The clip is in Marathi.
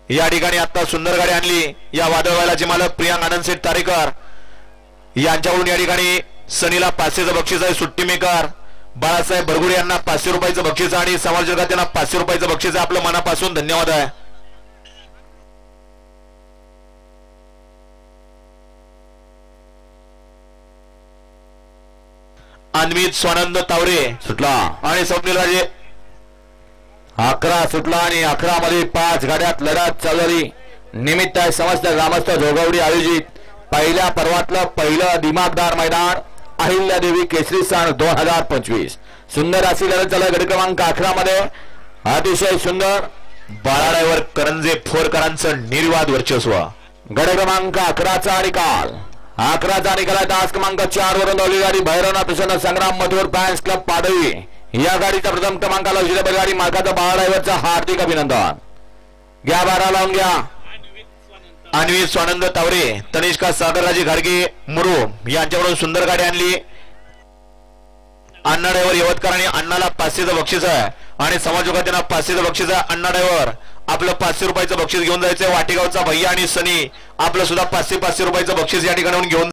या ठिकाणी आता सुंदर गाडी आणली या वादळवायलाचे मालक प्रियांक आनंद शेठ तारेकर यांच्याकडून या ठिकाणी सनीला 500चं बक्षीस आहे। सुट्टी मेकर बाळासाहेब भरगुडे यांना 500 रुपयाचं बक्षीस आणि समाजजगात त्यांना 500 रुपयाचं बक्षीस आहे। आपलं मनापासून धन्यवाद आहे। अन्वित स्वानंद तावरे सुटला आणि स्वप्नील राजे 11 सुटला आणि 11 मध्ये 5 गाड्यात लढत चालली। निमित्त आहे समस्त ग्रामस्थ जोगवडी आयोजित पहिल्या पर्वातलं पहिलं दिमागदार मैदान अहिल्यादेवी केसरी सन 2025 सुंदर अशी लढत झाली। गट क्रमांक 11 मध्ये अतिशय सुंदर बाळाड्यावर करंजे फोरकरांचं निर्वाद वर्चस्व। गट क्रमांक 11चा निकाल 11चा निकाल तास क्रमांक 4 वरून दौली गाडी भैरवनाथ प्रसन्न संग्राम मधुर फॅन्स क्लब पाडवी या गाडीचा प्रथम क्रमांकाला उजव्या गाडी मार्गाचा बाळाड्यावरचा हार्दिक अभिनंदन। घ्या 12 लावून घ्या। अन्वित स्वानंद तावरे तनिष्का सागरराजे घाडगे मुरू यांच्याकडून सुंदर गाडी आणली। अण्णा ड्रायव्हर यवतकर आणि अण्णाला 500चं बक्षीस आहे आणि समाजजगात त्यांना 500चं बक्षीस आहे। अण्णा ड्रायव्हर आपलं 500 रुपयाचं बक्षीस घेऊन जायचंय। वाटेगावचा भैया आणि सनी आपलं सुद्धा 500 रुपयाचं बक्षीस या ठिकाणी घेऊन